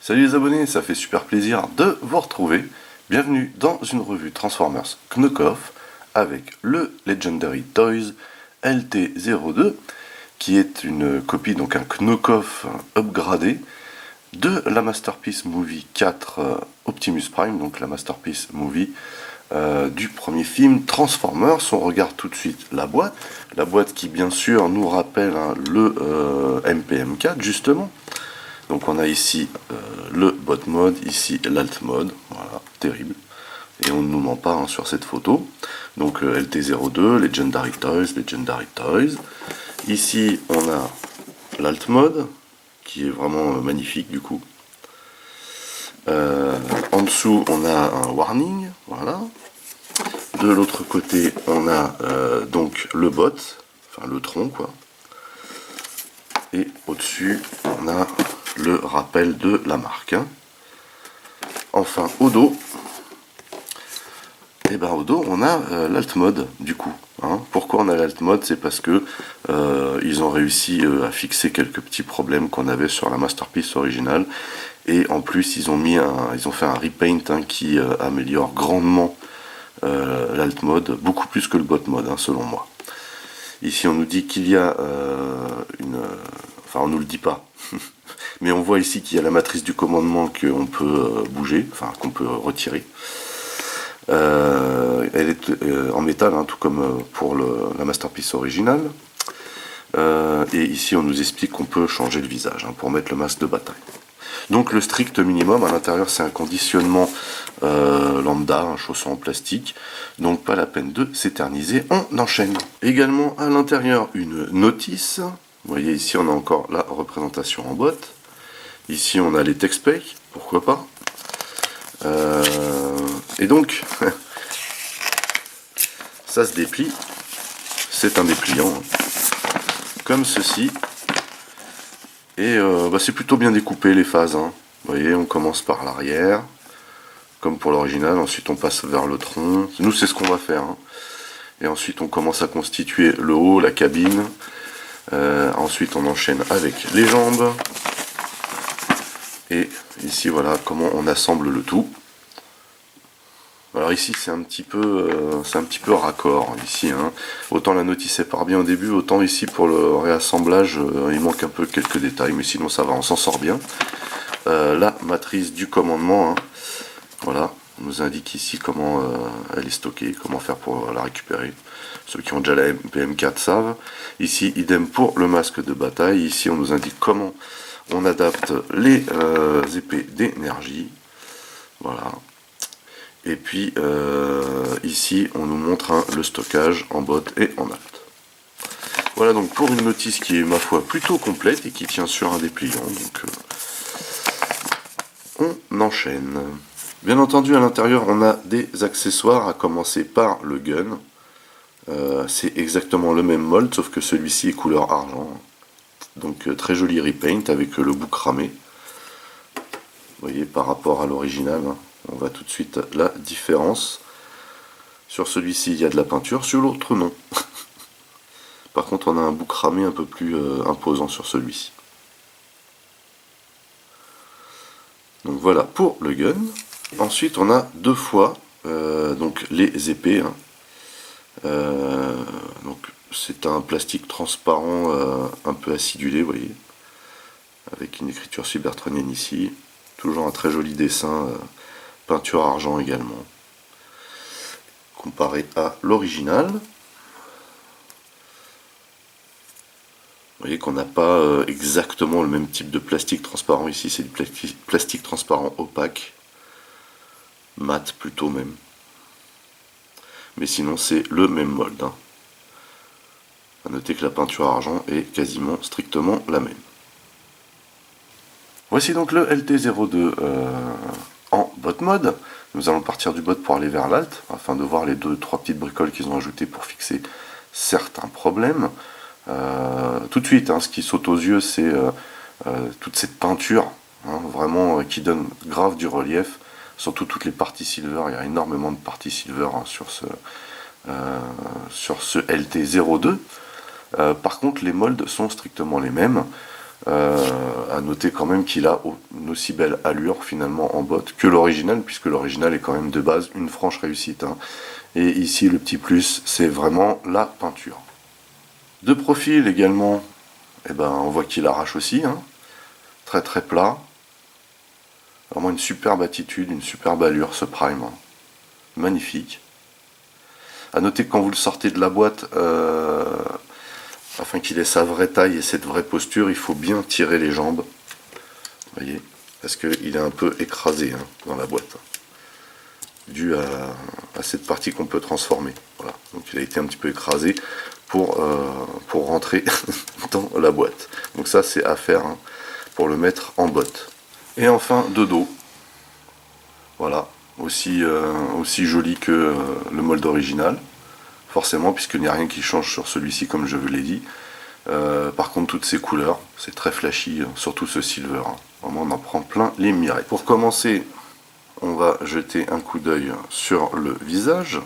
Salut les abonnés, ça fait super plaisir de vous retrouver. Bienvenue dans une revue Transformers Knockoff avec le Legendary Toys LT02 qui est une copie, donc un Knockoff upgradé de la Masterpiece Movie 4 Optimus Prime, donc la Masterpiece Movie du premier film Transformers. On regarde tout de suite la boîte qui bien sûr nous rappelle le MPM4 justement. Donc on a ici le bot mode, ici l'alt mode, voilà, terrible. Et on ne nous ment pas sur cette photo. Donc LT02, Legendary Toys. Ici on a l'alt mode, qui est vraiment magnifique du coup. En dessous on a un warning, voilà. De l'autre côté on a donc le bot, enfin le tronc quoi. Et au-dessus on a le rappel de la marque. Enfin au dos, et ben au dos on a l'alt mode du coup. Pourquoi on a l'alt mode? C'est parce que ils ont réussi à fixer quelques petits problèmes qu'on avait sur la Masterpiece originale, et en plus ils ont fait un repaint qui améliore grandement l'alt mode, beaucoup plus que le bot mode selon moi. Ici on nous dit qu'il y a enfin on nous le dit pas, mais on voit ici qu'il y a la matrice du commandement qu'on peut bouger, enfin qu'on peut retirer. Elle est en métal, tout comme pour la Masterpiece originale. Et ici on nous explique qu'on peut changer le visage pour mettre le masque de bataille. Donc le strict minimum à l'intérieur, c'est un conditionnement lambda, un chausson en plastique, donc pas la peine de s'éterniser, on enchaîne. Également à l'intérieur une notice, vous voyez ici on a encore la représentation en boîte, ici on a les text specs, pourquoi pas. Et donc ça se déplie, c'est un dépliant comme ceci. Et c'est plutôt bien découpé les phases. Vous voyez, on commence par l'arrière, comme pour l'original, ensuite on passe vers le tronc. Nous c'est ce qu'on va faire. Et ensuite on commence à constituer le haut, la cabine. Ensuite on enchaîne avec les jambes. Et ici voilà comment on assemble le tout. Alors ici c'est un petit peu raccord ici. Autant la notice elle part bien au début, autant ici pour le réassemblage il manque un peu quelques détails, mais sinon ça va, on s'en sort bien. La matrice du commandement, voilà, on nous indique ici comment elle est stockée, comment faire pour la récupérer. Ceux qui ont déjà la MPM4 savent. Ici idem pour le masque de bataille, ici on nous indique comment on adapte les épées d'énergie, voilà. Et puis ici on nous montre le stockage en bot et en alt. Voilà donc pour une notice qui est ma foi plutôt complète et qui tient sur un dépliant. Donc on enchaîne. Bien entendu à l'intérieur on a des accessoires, à commencer par le gun. C'est exactement le même mold sauf que celui-ci est couleur argent. Donc très joli repaint avec le bout cramé. Vous voyez par rapport à l'original. On voit tout de suite la différence. Sur celui-ci, il y a de la peinture, sur l'autre, non. Par contre, on a un bout cramé un peu plus imposant sur celui-ci. Donc voilà pour le gun. Ensuite, on a deux fois donc les épées. Donc c'est un plastique transparent un peu acidulé, vous voyez, avec une écriture cybertronienne ici. Toujours un très joli dessin. Peinture argent également, comparé à l'original. Vous voyez qu'on n'a pas exactement le même type de plastique transparent ici, c'est du plastique transparent opaque, mat plutôt même. Mais sinon c'est le même mold. A noter que la peinture argent est quasiment strictement la même. Voici donc le LT02 en bot mode. Nous allons partir du bot pour aller vers l'alt, afin de voir les 2-3 petites bricoles qu'ils ont ajoutées pour fixer certains problèmes. Tout de suite, ce qui saute aux yeux, c'est toute cette peinture, vraiment qui donne grave du relief, surtout toutes les parties silver. Il y a énormément de parties silver sur ce LT02. Par contre, les molds sont strictement les mêmes. À noter quand même qu'il a une aussi belle allure finalement en botte que l'original, puisque l'original est quand même de base une franche réussite, hein. Et ici le petit plus, c'est vraiment la peinture. De profil également, eh ben, on voit qu'il arrache aussi, hein. Très très plat. Vraiment une superbe attitude, une superbe allure ce Prime, hein. Magnifique. À noter que quand vous le sortez de la boîte, afin qu'il ait sa vraie taille et cette vraie posture, il faut bien tirer les jambes. Vous voyez, parce qu'il est un peu écrasé, hein, dans la boîte, dû à cette partie qu'on peut transformer. Voilà. Donc il a été un petit peu écrasé pour rentrer dans la boîte. Donc ça c'est à faire, hein, pour le mettre en botte. Et enfin de dos. Voilà, aussi joli que le molde original. Forcément, puisqu'il n'y a rien qui change sur celui-ci, comme je vous l'ai dit. Par contre, toutes ces couleurs, c'est très flashy, surtout ce silver, hein. Vraiment, on en prend plein les mirettes. Pour commencer, on va jeter un coup d'œil sur le visage.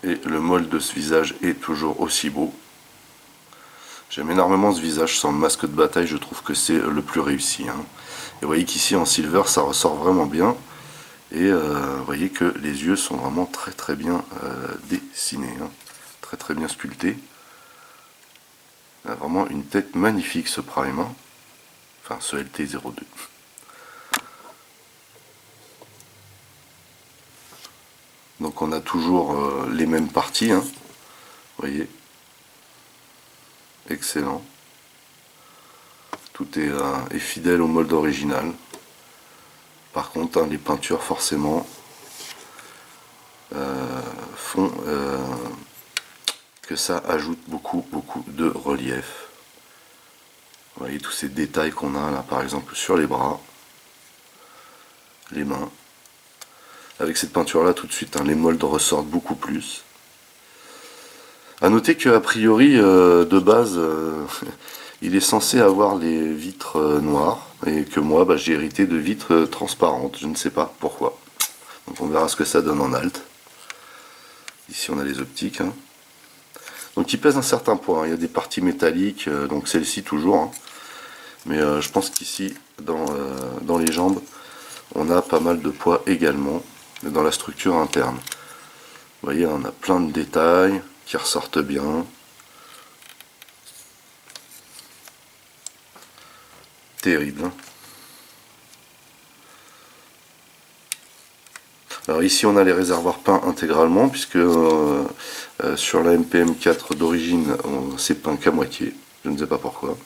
Et le molde de ce visage est toujours aussi beau. J'aime énormément ce visage sans masque de bataille, je trouve que c'est le plus réussi, hein. Et vous voyez qu'ici, en silver, ça ressort vraiment bien. Et vous voyez que les yeux sont vraiment très très bien dessinés, hein. Très très bien sculptés. Il a vraiment une tête magnifique ce Prime, hein. Enfin ce LT02. Donc on a toujours les mêmes parties, hein. Vous voyez. Excellent. Tout est fidèle au molde original. Par contre, hein, les peintures forcément font que ça ajoute beaucoup de relief. Vous voyez tous ces détails qu'on a là, par exemple sur les bras, les mains. Avec cette peinture là, tout de suite, hein, les moldes ressortent beaucoup plus. A noter qu'a priori, de base, il est censé avoir les vitres noires, et que moi, bah, j'ai hérité de vitres transparentes, je ne sais pas pourquoi. Donc on verra ce que ça donne en alt. Ici on a les optiques, hein. Donc il pèse un certain poids, hein. Il y a des parties métalliques, donc celle-ci toujours, hein. Mais je pense qu'ici, dans les jambes, on a pas mal de poids également, dans la structure interne. Vous voyez, on a plein de détails qui ressortent bien. Terrible, hein. Alors ici on a les réservoirs peints intégralement, puisque sur la MPM4 d'origine, c'est peint qu'à moitié. Je ne sais pas pourquoi.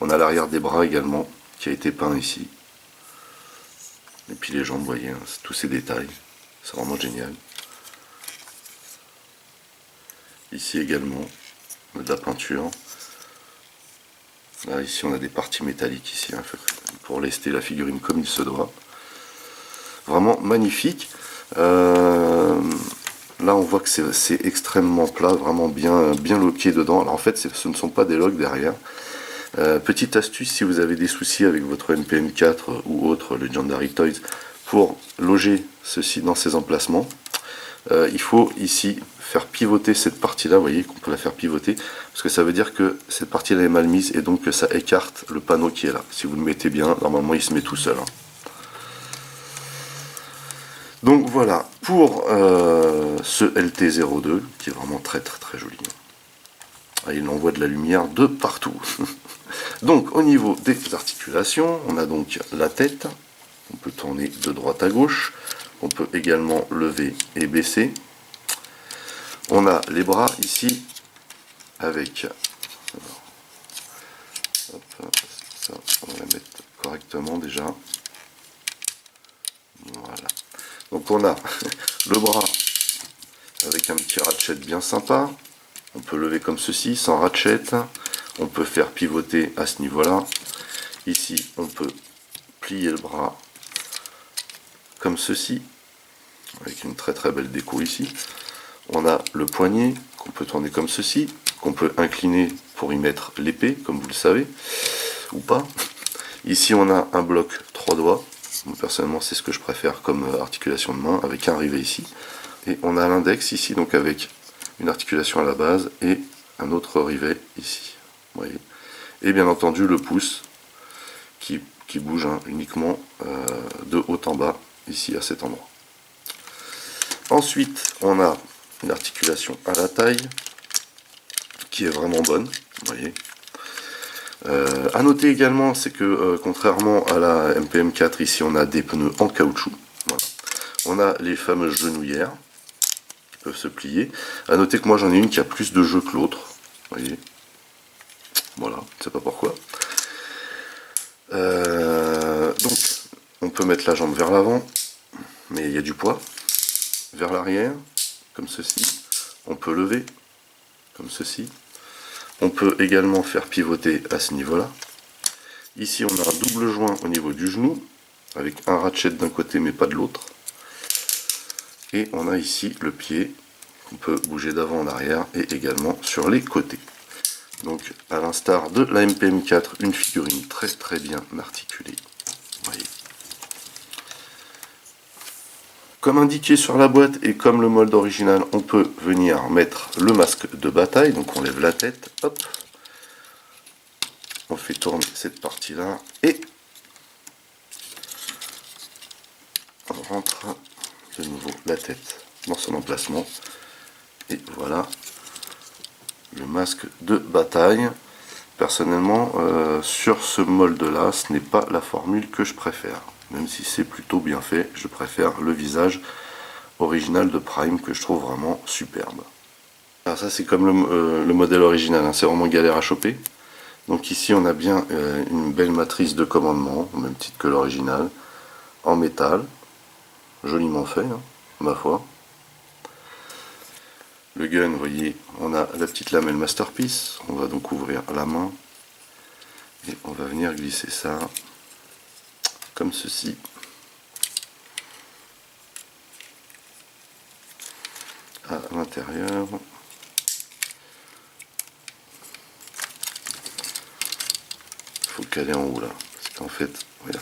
On a l'arrière des bras également, qui a été peint ici. Et puis les jambes, vous voyez, hein, tous ces détails. C'est vraiment génial. Ici également, on a de la peinture. Là, ici, on a des parties métalliques ici, hein, pour lester la figurine comme il se doit. Vraiment magnifique. Là, on voit que c'est extrêmement plat, vraiment bien loqué dedans. Alors en fait, ce ne sont pas des logs derrière. Petite astuce, si vous avez des soucis avec votre NPM4 ou autre Legendary Toys, pour loger ceci dans ces emplacements, il faut ici faire pivoter cette partie-là, vous voyez qu'on peut la faire pivoter, parce que ça veut dire que cette partie-là est mal mise et donc que ça écarte le panneau qui est là. Si vous le mettez bien, normalement il se met tout seul, hein. Donc voilà, pour ce LT02, qui est vraiment très joli. Ah, il envoie de la lumière de partout. Donc au niveau des articulations, on a donc la tête, on peut tourner de droite à gauche, on peut également lever et baisser. On a les bras ici, avec... Hop, ça, on va la mettre correctement déjà. Voilà. Donc on a le bras avec un petit ratchet bien sympa. On peut lever comme ceci, sans ratchet. On peut faire pivoter à ce niveau-là. Ici, on peut plier le bras comme ceci, avec une très belle déco ici. On a le poignet qu'on peut tourner comme ceci, qu'on peut incliner pour y mettre l'épée, comme vous le savez, ou pas. Ici, on a un bloc 3 doigts. Moi, personnellement, c'est ce que je préfère comme articulation de main, avec un rivet ici. Et on a l'index ici, donc avec une articulation à la base et un autre rivet ici. Vous voyez. Et bien entendu le pouce qui bouge hein, uniquement de haut en bas, ici à cet endroit. Ensuite, on a une articulation à la taille qui est vraiment bonne, vous voyez. À noter également, c'est que contrairement à la MPM4, ici on a des pneus en caoutchouc. Voilà. On a les fameuses genouillères qui peuvent se plier. À noter que moi j'en ai une qui a plus de jeu que l'autre, vous voyez. Voilà, je ne sais pas pourquoi. Donc, on peut mettre la jambe vers l'avant, mais il y a du poids. Vers l'arrière, comme ceci. On peut lever, comme ceci. On peut également faire pivoter à ce niveau-là. Ici, on a un double joint au niveau du genou, avec un ratchet d'un côté, mais pas de l'autre. Et on a ici le pied, qu'on peut bouger d'avant en arrière, et également sur les côtés. Donc, à l'instar de la MPM4, une figurine très très bien articulée. Voyez. Comme indiqué sur la boîte et comme le molde original, on peut venir mettre le masque de bataille. Donc, on lève la tête, hop. On fait tourner cette partie-là et on rentre de nouveau la tête dans son emplacement. Et voilà. Le masque de bataille. Personnellement, sur ce molde-là, ce n'est pas la formule que je préfère. Même si c'est plutôt bien fait, je préfère le visage original de Prime que je trouve vraiment superbe. Alors ça, c'est comme le modèle original, hein, c'est vraiment galère à choper. Donc ici, on a bien une belle matrice de commandement, au même titre que l'original, en métal. Joliment fait, hein, ma foi. Le gun, vous voyez, on a la petite lamelle Masterpiece. On va donc ouvrir la main et on va venir glisser ça comme ceci. À l'intérieur. Il faut caler en haut là. Parce qu'en fait, voilà.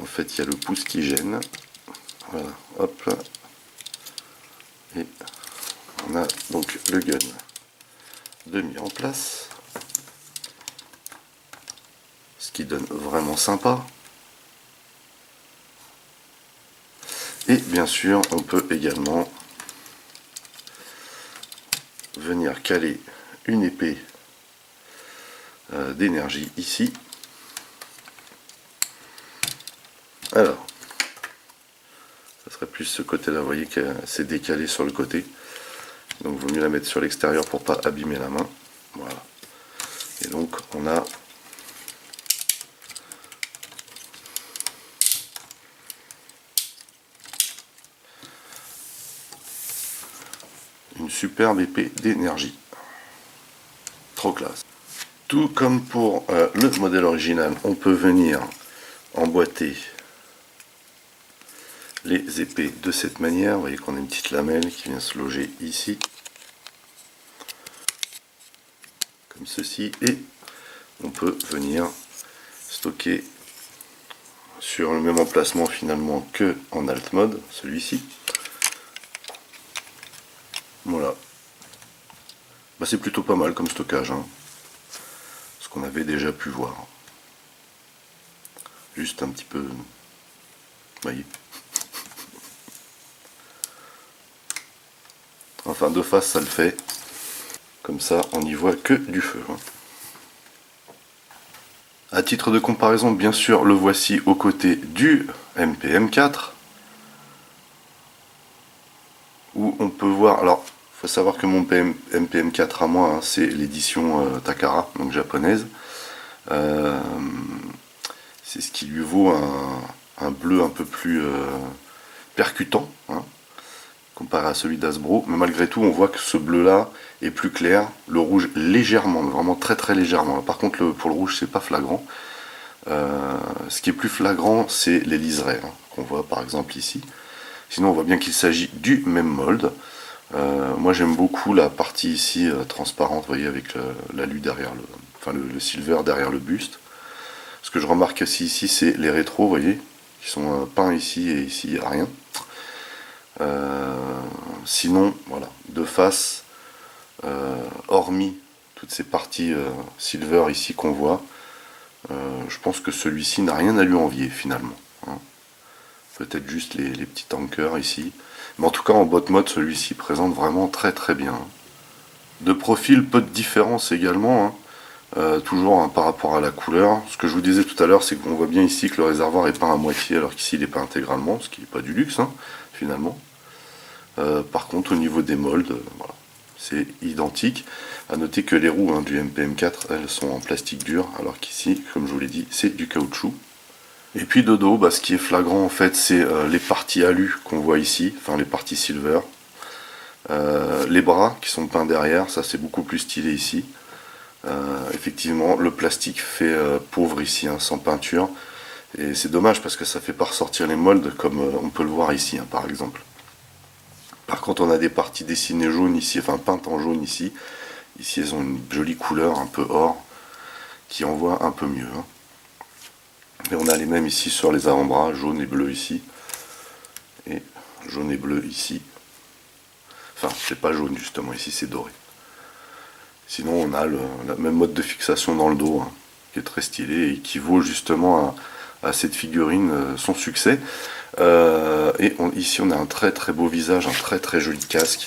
En fait, il y a le pouce qui gêne. Voilà, hop là. Et on a donc le gun de mis en place, ce qui donne vraiment sympa. Et bien sûr, on peut également venir caler une épée d'énergie ici. Alors, ça serait plus ce côté-là, vous voyez que c'est décalé sur le côté. Donc il vaut mieux la mettre sur l'extérieur pour pas abîmer la main. Voilà. Et donc on a une superbe épée d'énergie. Trop classe. Tout comme pour le modèle original, on peut venir emboîter les épées de cette manière. Vous voyez qu'on a une petite lamelle qui vient se loger ici. Comme ceci. Et on peut venir stocker sur le même emplacement finalement que en alt mode, celui-ci. Voilà. Bah, c'est plutôt pas mal comme stockage, hein. Ce qu'on avait déjà pu voir. Juste un petit peu... voyez. Enfin, de face, ça le fait. Comme ça, on n'y voit que du feu. À titre de comparaison, bien sûr, le voici aux côtés du MPM4. Où on peut voir... Alors, il faut savoir que mon MPM4 à moi, hein, c'est l'édition Takara, donc japonaise. C'est ce qui lui vaut un bleu un peu plus percutant, hein, comparé à celui d'Hasbro. Mais malgré tout, on voit que ce bleu-là est plus clair, le rouge légèrement, vraiment très très légèrement. Par contre, pour le rouge, c'est pas flagrant. Ce qui est plus flagrant, c'est les liserés, hein, qu'on voit par exemple ici. Sinon, on voit bien qu'il s'agit du même molde. Moi, j'aime beaucoup la partie ici transparente, vous voyez, avec l'alu derrière le silver derrière le buste. Ce que je remarque aussi ici, c'est les rétros, vous voyez, qui sont peints ici et ici, il n'y a rien. Sinon, voilà, de face, hormis toutes ces parties silver ici qu'on voit. Je pense que celui-ci n'a rien à lui envier finalement, hein. Peut-être juste les petits tankers ici. Mais en tout cas en bot mode, celui-ci présente vraiment très très bien. De profil, peu de différence également, hein. Toujours, hein, par rapport à la couleur. Ce que je vous disais tout à l'heure, c'est qu'on voit bien ici que le réservoir est peint à moitié, alors qu'ici il n'est pas intégralement, ce qui n'est pas du luxe, hein, finalement. Par contre, au niveau des molds, voilà, c'est identique. A noter que les roues, hein, du MPM4, elles sont en plastique dur, alors qu'ici, comme je vous l'ai dit, c'est du caoutchouc. Et puis de dos, bah, ce qui est flagrant en fait, c'est les parties alu qu'on voit ici, enfin les parties silver. Les bras qui sont peints derrière, ça c'est beaucoup plus stylé ici. Effectivement, le plastique fait pauvre ici, hein, sans peinture. Et c'est dommage parce que ça fait pas ressortir les molds comme on peut le voir ici, hein, par exemple. Par contre, on a des parties dessinées jaunes ici, enfin peintes en jaune ici. Ici, elles ont une jolie couleur, un peu or, qui envoie un peu mieux, hein. Et on a les mêmes ici sur les avant-bras, jaune et bleu ici. Et jaune et bleu ici. Enfin, c'est pas jaune justement, ici c'est doré. Sinon, on a la même mode de fixation dans le dos, hein, qui est très stylé et qui vaut justement à cette figurine son succès. Ici, on a un très très beau visage, un très très joli casque.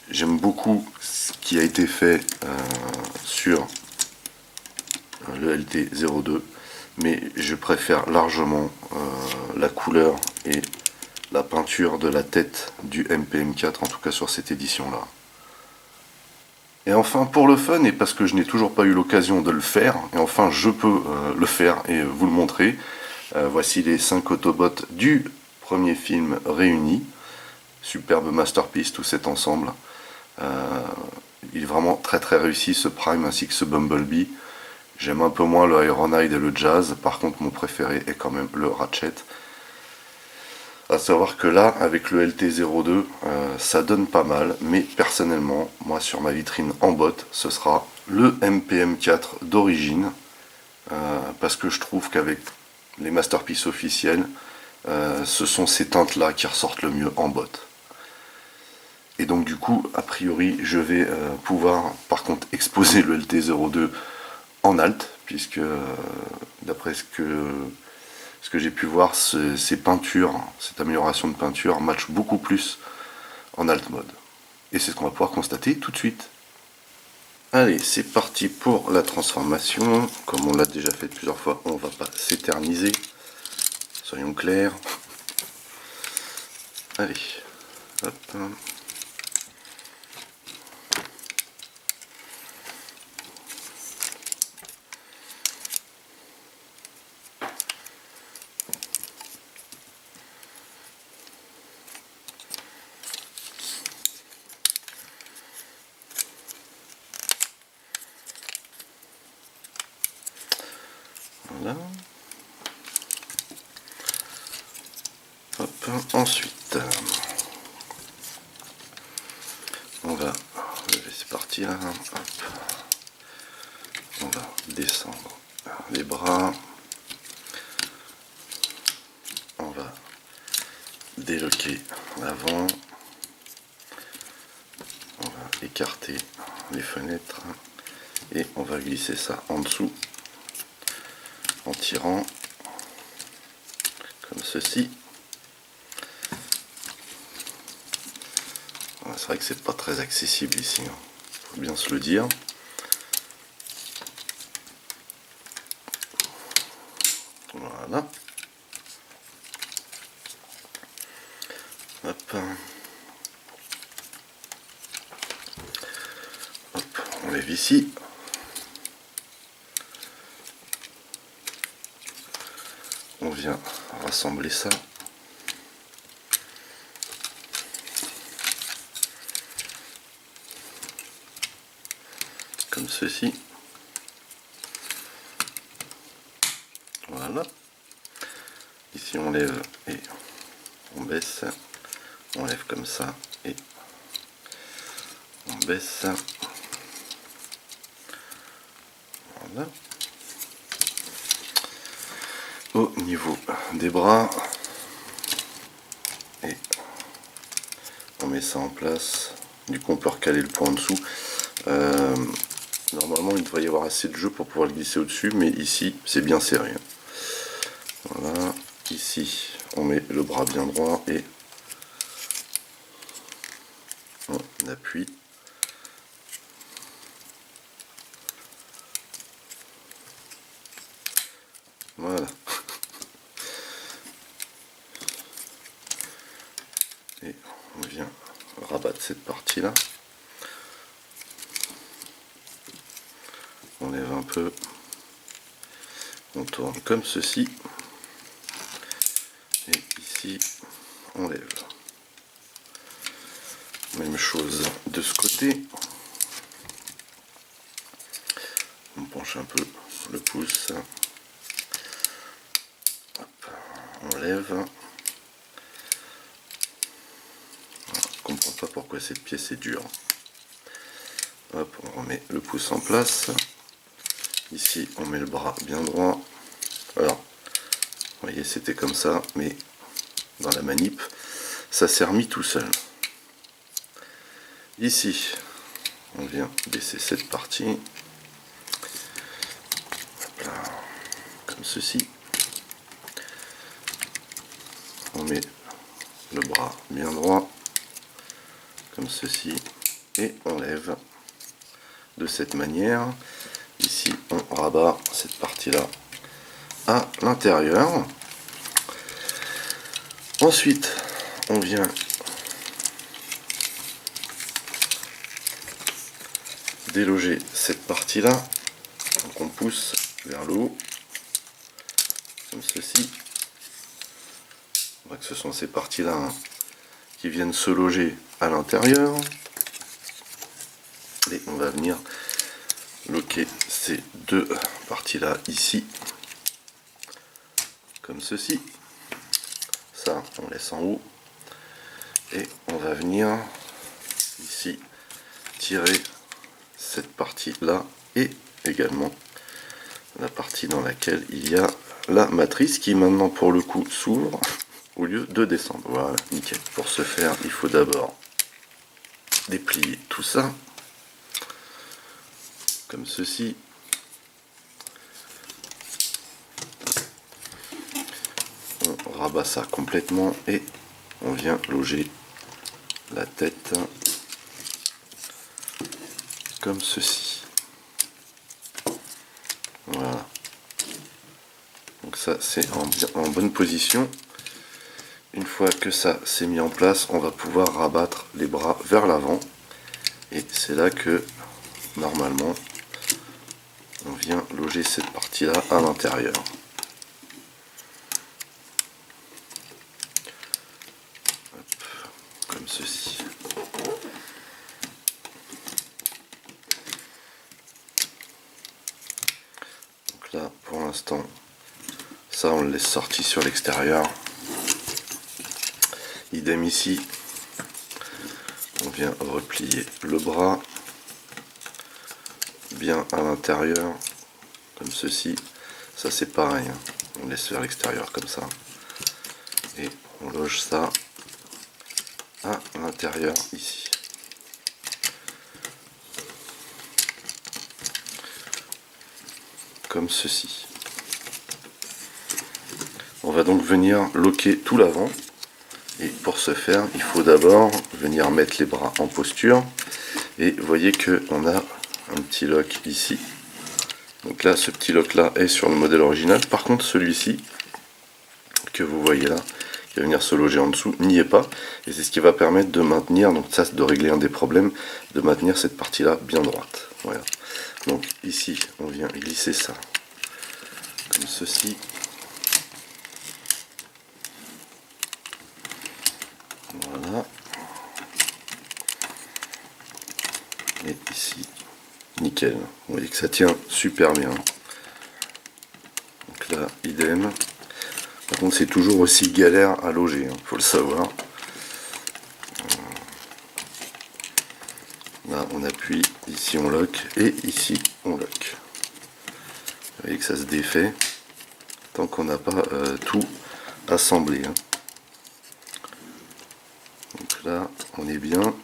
J'aime beaucoup ce qui a été fait sur le LT02, mais je préfère largement la couleur et la peinture de la tête du MPM4, en tout cas sur cette édition là. Et enfin, pour le fun, et parce que je n'ai toujours pas eu l'occasion de le faire, et enfin je peux le faire et vous le montrer, voici les 5 Autobots du premier film réunis. Superbe masterpiece tout cet ensemble. Il est vraiment très très réussi, ce Prime ainsi que ce Bumblebee. J'aime un peu moins le Ironhide et le Jazz, par contre mon préféré est quand même le Ratchet. A savoir que là, avec le LT02, ça donne pas mal, mais personnellement, moi sur ma vitrine en botte, ce sera le MPM4 d'origine, parce que je trouve qu'avec les masterpieces officielles, ce sont ces teintes-là qui ressortent le mieux en botte. Et donc du coup, a priori, je vais pouvoir par contre exposer le LT02 en alt, puisque d'après ce que j'ai pu voir, ces peintures, cette amélioration de peinture match beaucoup plus en alt mode. Et c'est ce qu'on va pouvoir constater tout de suite. Allez, c'est parti pour la transformation. Comme on l'a déjà fait plusieurs fois, on va pas s'éterniser. Soyons clairs. Allez, hop. Voilà. Hop. Ensuite, on va, je vais laisser partir. Hop. On va descendre les bras. On va déloquer l'avant. On va écarter les fenêtres et on va glisser ça en dessous en tirant comme ceci. C'est vrai que c'est pas très accessible ici, hein, faut bien se le dire. Voilà. Hop. Hop, on lève ici. On vient rassembler ça. Comme ceci. Voilà. Ici on lève et on baisse. On lève comme ça et on baisse. Voilà. Au niveau des bras. Et on met ça en place Du coup on peut recaler le point en dessous. Normalement il devrait y avoir assez de jeu pour pouvoir le glisser au dessus, mais ici c'est bien serré. Voilà, ici on met le bras bien droit et on appuie. Voilà. Et on vient rabattre cette partie là. On lève un peu. On tourne comme ceci. Et ici, on lève. Même chose de ce côté. On penche un peu le pouce. Hop, on lève. Je comprends pas pourquoi cette pièce est dure. Hop, on remet le pouce en place. Ici, on met le bras bien droit. Alors, vous voyez, c'était comme ça, mais dans la manip, ça s'est remis tout seul. Ici, on vient baisser cette partie. Hop là, comme ceci. On met le bras bien droit, comme ceci, et on lève de cette manière. Ici, on rabat cette partie-là à l'intérieur. Ensuite, on vient déloger cette partie-là. Donc on pousse vers le haut, comme ceci. On voit que ce sont ces parties-là qui viennent se loger à l'intérieur. Et on va venir loquer ces deux parties-là ici, comme ceci. Ça, on laisse en haut. Et on va venir ici tirer cette partie-là et également la partie dans laquelle il y a la matrice qui maintenant pour le coup s'ouvre au lieu de descendre. Voilà, nickel. Pour ce faire, il faut d'abord déplier tout ça comme ceci. On rabat ça complètement et on vient loger la tête comme ceci. Voilà. Donc ça c'est en bonne position. Une fois que ça s'est mis en place, on va pouvoir rabattre les bras vers l'avant. Et c'est là que normalement on vient loger cette partie là à l'intérieur. Comme ceci. Donc là pour l'instant ça on le laisse sorti sur l'extérieur. Idem ici, on vient replier le bras bien à l'intérieur comme ceci. Ça c'est pareil, hein. On laisse vers l'extérieur comme ça et on loge ça à l'intérieur ici. Comme ceci. On va donc venir loquer tout l'avant. Et pour ce faire, il faut d'abord venir mettre les bras en posture. Et vous voyez qu'on a un petit lock ici. Donc là, ce petit lock là est sur le modèle original. Par contre, celui-ci, que vous voyez là, qui va venir se loger en dessous, n'y est pas. Et c'est ce qui va permettre de maintenir, donc ça c'est de régler un des problèmes, de maintenir cette partie là bien droite. Voilà. Donc ici, on vient glisser ça comme ceci. Voilà. Et ici, nickel. Vous voyez que ça tient super bien. Donc là, idem. Par contre, c'est toujours aussi galère à loger, hein, faut le savoir. Là, on appuie, ici on lock, et ici on lock. Vous voyez que ça se défait tant qu'on n'a pas tout assemblé. Hein. Donc là, on est bien.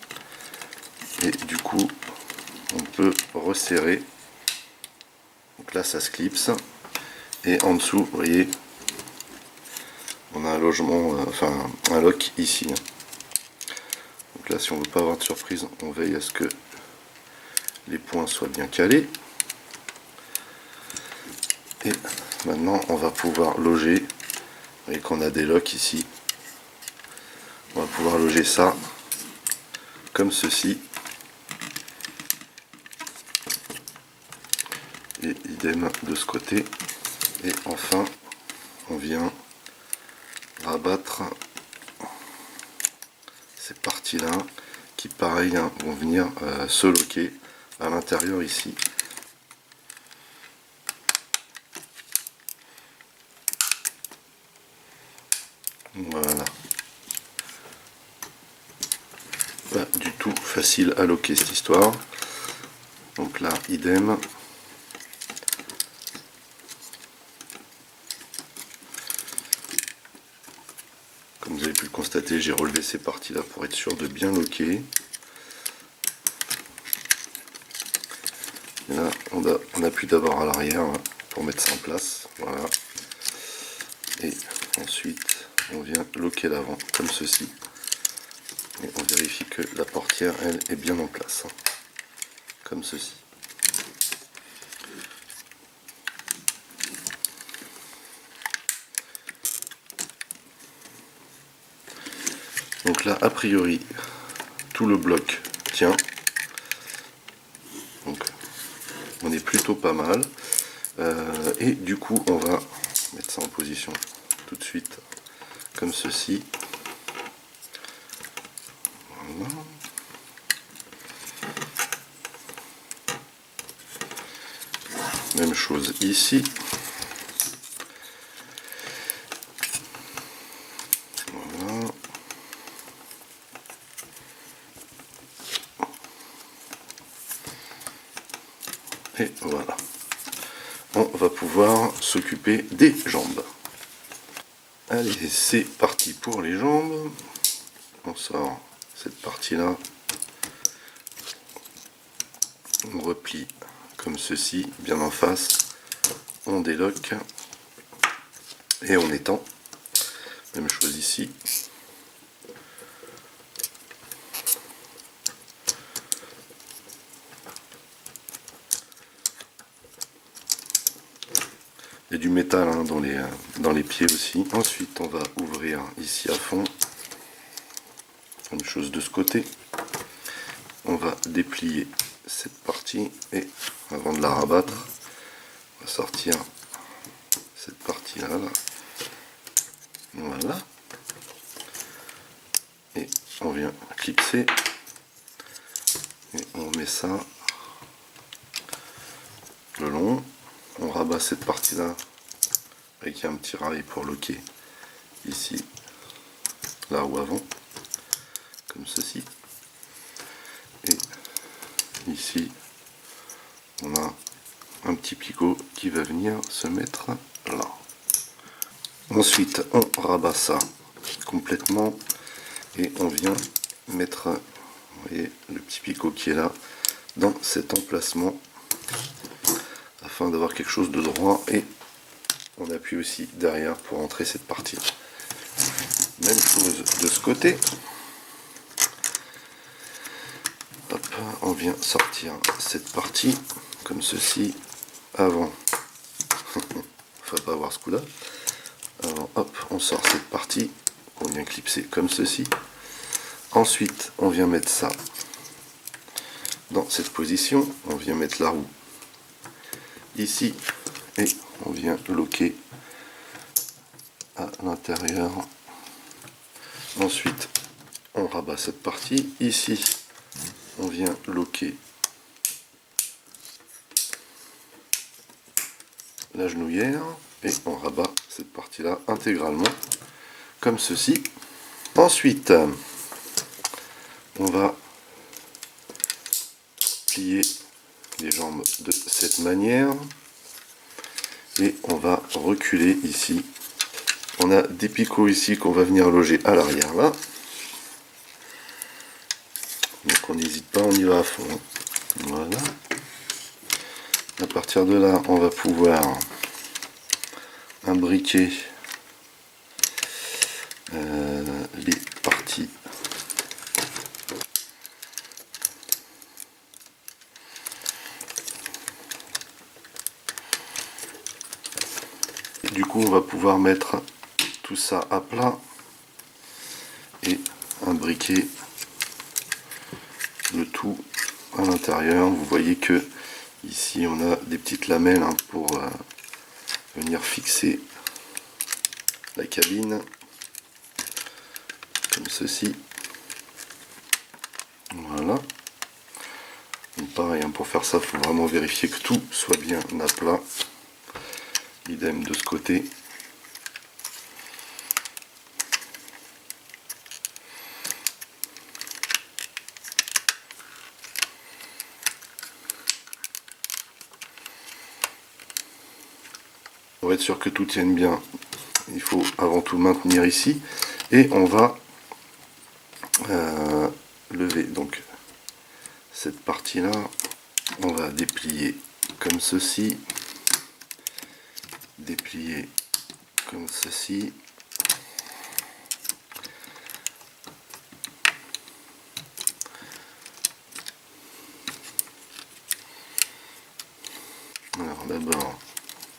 Et du coup, on peut resserrer. Donc là, ça se clipse. Et en dessous, vous voyez, on a un logement, enfin un lock ici. Donc là, si on ne veut pas avoir de surprise, on veille à ce que les points soient bien calés. Et maintenant, on va pouvoir loger. Vous voyez qu'on a des locks ici. On va pouvoir loger ça comme ceci. Et idem de ce côté. Et enfin, on vient rabattre ces parties-là qui, pareil, hein, vont venir se loquer à l'intérieur ici. Voilà. Pas du tout facile à loquer cette histoire. Donc là, idem. Comme vous avez pu le constater, j'ai relevé ces parties-là pour être sûr de bien loquer. Et là, on appuie d'abord à l'arrière pour mettre ça en place. Voilà. Et ensuite, on vient loquer l'avant, comme ceci. Et on vérifie que la portière, elle, est bien en place. Comme ceci. Donc là, a priori, tout le bloc tient. Donc, on est plutôt pas mal. Et du coup, on va mettre ça en position tout de suite, comme ceci. Voilà. Même chose ici. Voilà. Et voilà. On va pouvoir s'occuper des jambes. Allez, c'est parti pour les jambes. On sort cette partie-là. On replie comme ceci, bien en face. On déloque et on étend. Même chose ici. Il y a du métal hein, dans les pieds aussi. Ensuite, on va ouvrir ici à fond. Même chose de ce côté. On va déplier cette partie et avant de la rabattre, on va sortir cette partie-là. Voilà. Et on vient clipser. Et on met ça le long. On rabat cette partie-là avec un petit rail pour loquer ici, là ou avant, comme ceci. Et ici, on a un petit picot qui va venir se mettre là. Ensuite, on rabat ça complètement et on vient mettre, vous voyez, le petit picot qui est là dans cet emplacement afin d'avoir quelque chose de droit et on appuie aussi derrière pour entrer cette partie. Même chose de ce côté. Hop, on vient sortir cette partie comme ceci avant. Faut pas avoir ce coup là. Alors hop, on sort cette partie, on vient clipser comme ceci. Ensuite, on vient mettre ça dans cette position. On vient mettre la roue ici et on vient loquer à l'intérieur. Ensuite, on rabat cette partie. Ici, on vient loquer la genouillère et on rabat cette partie-là intégralement comme ceci. Ensuite, on va plier les jambes de cette manière et on va reculer ici. On a des picots ici qu'on va venir loger à l'arrière là. Donc on n'hésite pas, on y va à fond. Voilà. À partir de là, on va pouvoir imbriquer les parties. Du coup, on va pouvoir mettre tout ça à plat et imbriquer le tout à l'intérieur. Vous voyez que ici on a des petites lamelles pour venir fixer la cabine comme ceci. Voilà. Donc pareil, pour faire ça, il faut vraiment vérifier que tout soit bien à plat. Idem de ce côté. Pour être sûr que tout tienne bien, il faut avant tout maintenir ici. Et on va lever donc cette partie là. On va déplier comme ceci. Déplier comme ceci. Alors d'abord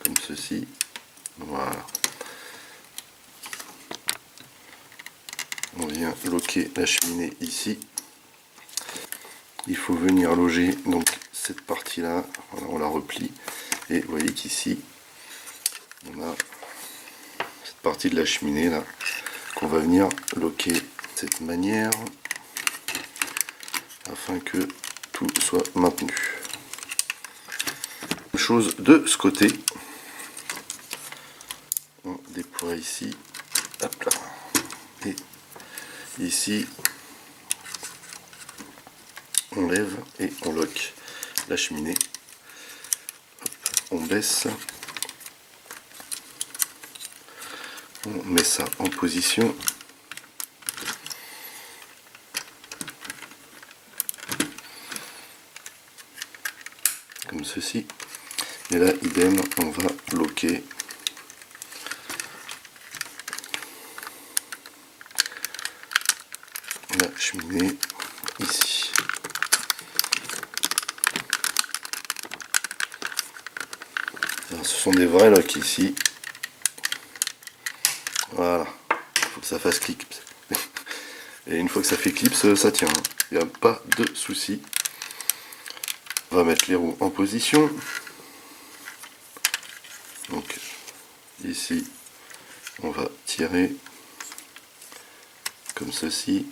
comme ceci, voilà. On vient loquer la cheminée ici. Il faut venir loger donc cette partie là, voilà, on la replie et vous voyez qu'ici on a cette partie de la cheminée là qu'on va venir loquer de cette manière afin que tout soit maintenu. Même chose de ce côté, on déploie ici, hop là, et ici on lève et on lock la cheminée. Hop, on baisse, on met ça en position. Comme ceci. Et là, idem, on va loquer la cheminée ici. Alors, ce sont des vrais locks ici. Voilà. Il faut que ça fasse clip. Et une fois que ça fait clip, ça tient. Il n'y a pas de souci. On va mettre les roues en position. Donc ici, on va tirer comme ceci.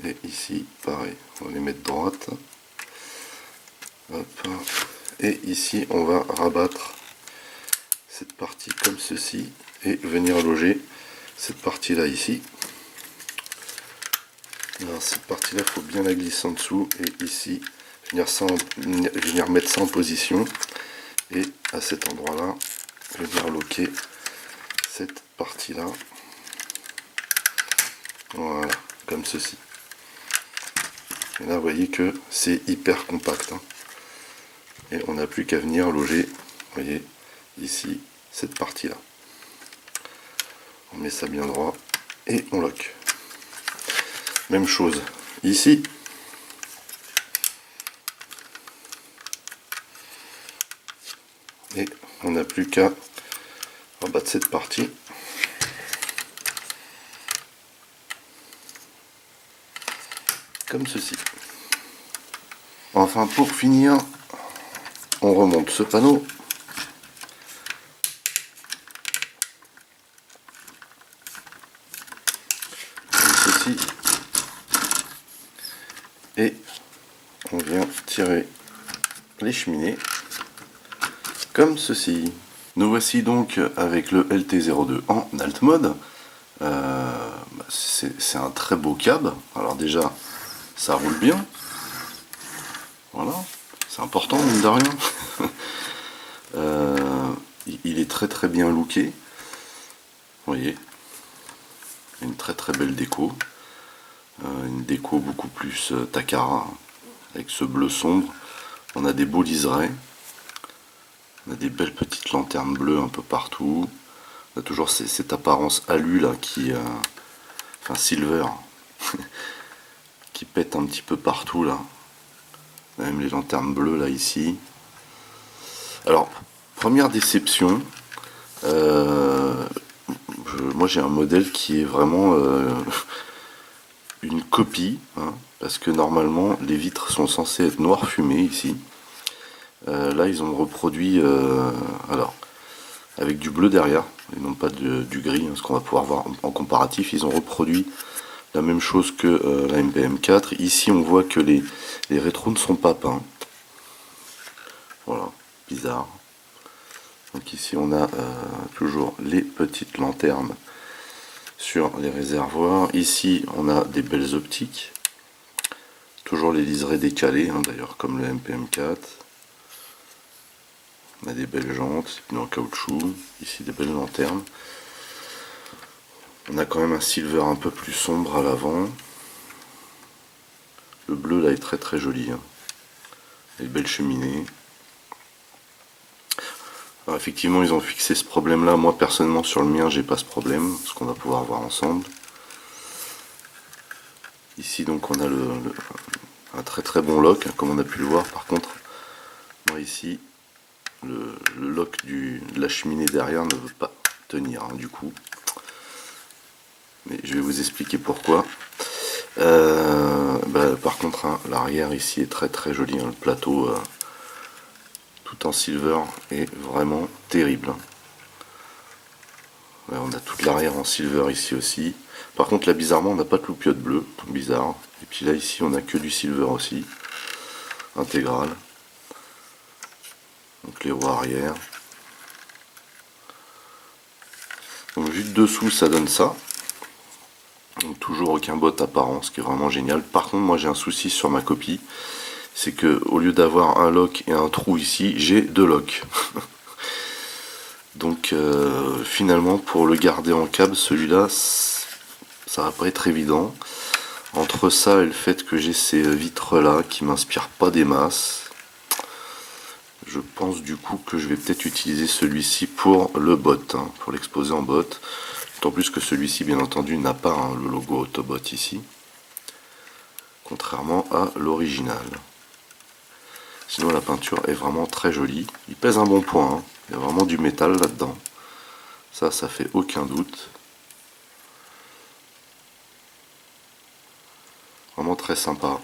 Et ici, pareil, on va les mettre droite. Hop. Et ici, on va rabattre cette partie comme ceci et venir loger cette partie là ici. Alors cette partie là, il faut bien la glisser en dessous et ici, venir mettre ça en position et à cet endroit là, venir loquer cette partie là. Voilà, comme ceci. Et là, vous voyez que c'est hyper compact. Hein. Et on n'a plus qu'à venir loger, vous voyez, ici, cette partie-là. On met ça bien droit et on lock. Même chose ici. Et on n'a plus qu'à rabattre cette partie. Comme ceci. Enfin, pour finir, on remonte ce panneau. Comme ceci. Et on vient tirer les cheminées comme ceci. Nous voici donc avec le LT02 en alt mode. C'est un très beau cab. Alors déjà, ça roule bien. Voilà, c'est important mine de rien. Il est très très bien looké. Vous voyez, une très très belle déco. Une déco beaucoup plus Takara, avec ce bleu sombre. On a des beaux liserés. On a des belles petites lanternes bleues un peu partout. On a toujours cette apparence alu là qui... enfin silver. qui pète un petit peu partout là. Même les lanternes bleues là ici. Alors, première déception. Moi j'ai un modèle qui est vraiment une copie. Hein, parce que normalement les vitres sont censées être noires fumées ici. Là ils ont reproduit alors avec du bleu derrière et non pas du gris, hein, ce qu'on va pouvoir voir en comparatif. Ils ont reproduit la même chose que la MPM4. Ici on voit que les rétros ne sont pas peints. Voilà, bizarre. Donc ici on a toujours les petites lanternes sur les réservoirs. Ici on a des belles optiques. Toujours les liserés décalés, hein, d'ailleurs comme le MPM4. On a des belles jantes, pneus en caoutchouc. Ici des belles lanternes. On a quand même un silver un peu plus sombre à l'avant. Le bleu là est très très joli. Hein. Les belles cheminées. Alors effectivement ils ont fixé ce problème là. Moi personnellement sur le mien j'ai pas ce problème. Ce qu'on va pouvoir voir ensemble. Ici donc on a un très très bon lock, hein, comme on a pu le voir. Par contre, moi ici, le lock de la cheminée derrière ne veut pas tenir, hein, du coup. Mais je vais vous expliquer pourquoi. Par contre, hein, l'arrière ici est très très joli. Hein, le plateau tout en silver est vraiment terrible. Hein. Là, on a toute l'arrière en silver ici aussi. Par contre là bizarrement on n'a pas de loupiote bleue, bizarre. Et puis là ici on a que du silver aussi, intégral. Donc les roues arrière. Donc vu de dessous ça donne ça. Donc toujours aucun bot apparent, ce qui est vraiment génial. Par contre moi j'ai un souci sur ma copie, c'est que au lieu d'avoir un lock et un trou ici, j'ai deux locks. Donc finalement pour le garder en câble, celui-là ça va pas être évident. Entre ça et le fait que j'ai ces vitres là qui m'inspirent pas des masses, je pense du coup que je vais peut-être utiliser celui-ci pour le bot, hein, pour l'exposer en bot. D'autant plus que celui-ci bien entendu n'a pas hein, le logo Autobot ici, contrairement à l'original. Sinon la peinture est vraiment très jolie, il pèse un bon point, hein. Il y a vraiment du métal là-dedans, ça fait aucun doute. Vraiment très sympa.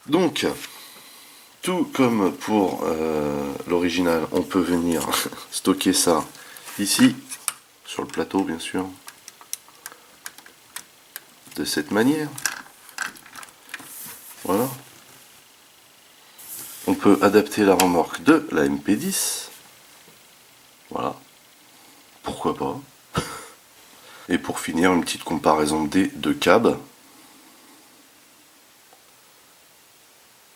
Donc, tout comme pour l'original, on peut venir stocker ça ici, sur le plateau bien sûr, de cette manière. Voilà. On peut adapter la remorque de la MP10. Voilà. Pourquoi pas. Et pour finir, une petite comparaison des deux cabs.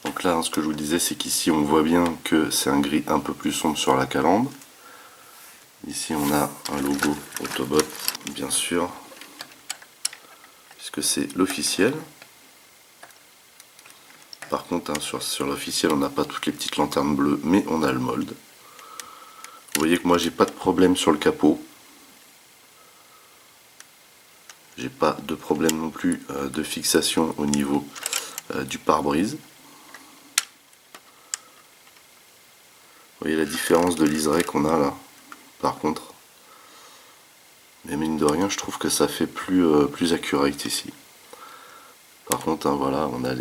Donc là, ce que je vous disais, c'est qu'ici, on voit bien que c'est un gris un peu plus sombre sur la calandre. Ici, on a un logo Autobot, bien sûr, puisque c'est l'officiel. Par contre, hein, sur l'officiel, on n'a pas toutes les petites lanternes bleues, mais on a le mold. Vous voyez que moi, j'ai pas de problème sur le capot. J'ai pas de problème non plus de fixation au niveau du pare-brise. Vous voyez la différence de liseré qu'on a là, par contre. Mais mine de rien, je trouve que ça fait plus accurate ici. Par contre, hein, voilà, on a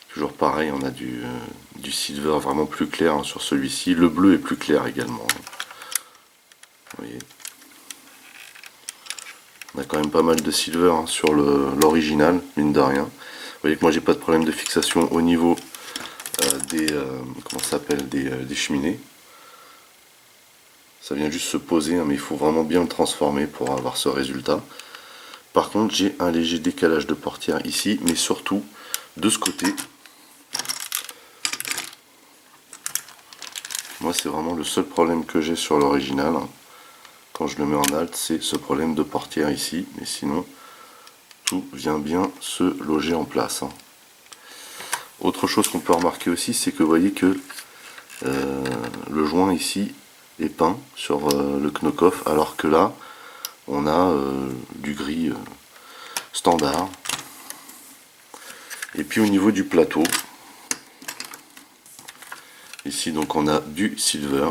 toujours pareil, on a du silver vraiment plus clair hein, sur celui-ci. Le bleu est plus clair également. Vous voyez. On a quand même pas mal de silver hein, sur l'original, mine de rien. Vous voyez que moi j'ai pas de problème de fixation au niveau des cheminées. Ça vient juste se poser, hein, mais il faut vraiment bien le transformer pour avoir ce résultat. Par contre, j'ai un léger décalage de portière ici, mais surtout de ce côté. Moi, Moi c'est vraiment le seul problème que j'ai sur l'original. Quand je le mets en alt, c'est ce problème de portière ici. Mais sinon, tout vient bien se loger en place. Autre chose qu'on peut remarquer aussi, c'est que vous voyez que le joint ici est peint sur le Knock-Off, alors que là, on a du gris standard. Et puis au niveau du plateau, ici donc on a du silver.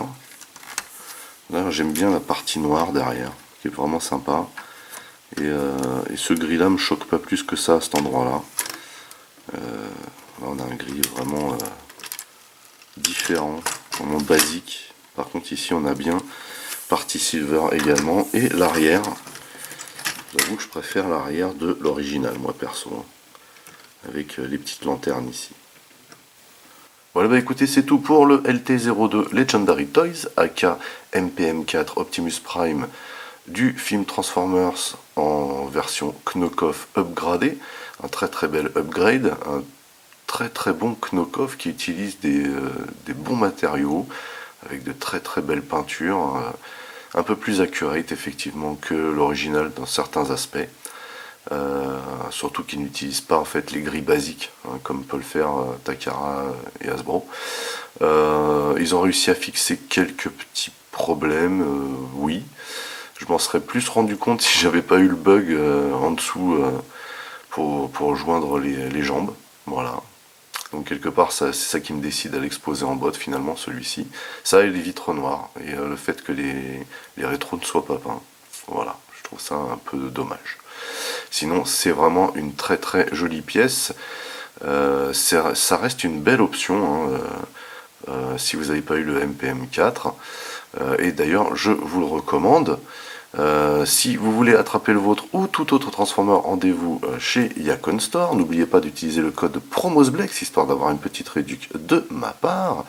Là j'aime bien la partie noire derrière, qui est vraiment sympa. Et ce gris là me choque pas plus que ça à cet endroit là. Là on a un gris vraiment différent, vraiment basique. Par contre ici on a bien partie silver également. Et l'arrière, j'avoue que je préfère l'arrière de l'original moi perso, avec les petites lanternes ici. Voilà, bah écoutez, c'est tout pour le LT02 Legendary Toys, aka MPM4 Optimus Prime du film Transformers en version Knock-Off upgradé. Un très bel upgrade, un très bon Knock-Off qui utilise des bons matériaux, avec de très belles peintures, un peu plus accurate effectivement que l'original dans certains aspects. Surtout qu'ils n'utilisent pas en fait les grilles basiques comme peut le faire Takara et Hasbro. Ils ont réussi à fixer quelques petits problèmes, oui. Je m'en serais plus rendu compte si j'avais pas eu le bug en dessous pour joindre les jambes. Voilà. Donc quelque part c'est ça qui me décide à l'exposer en boîte finalement, celui-ci. Ça et les vitres noires et le fait que les rétros ne soient pas peints. Voilà, je trouve ça un peu dommage. Sinon c'est vraiment une très jolie pièce. Ça reste une belle option si vous n'avez pas eu le MPM4. Et d'ailleurs je vous le recommande. Si vous voulez attraper le vôtre ou tout autre Transformer, rendez-vous chez Yakon Store. N'oubliez pas d'utiliser le code PROMOSBLEX histoire d'avoir une petite réduction de ma part.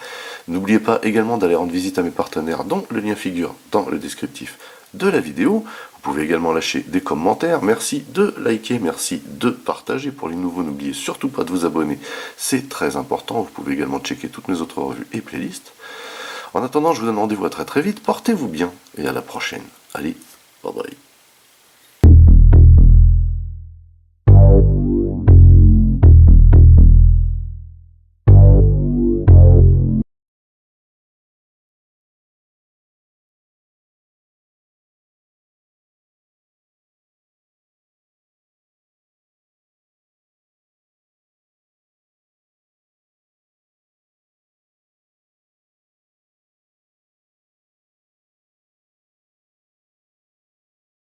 N'oubliez pas également d'aller rendre visite à mes partenaires dont le lien figure dans le descriptif de la vidéo. Vous pouvez également lâcher des commentaires. Merci de liker, merci de partager. Pour les nouveaux, n'oubliez surtout pas de vous abonner, c'est très important. Vous pouvez également checker toutes mes autres revues et playlists. En attendant, je vous donne rendez-vous à très vite. Portez-vous bien et à la prochaine. Allez, bye bye.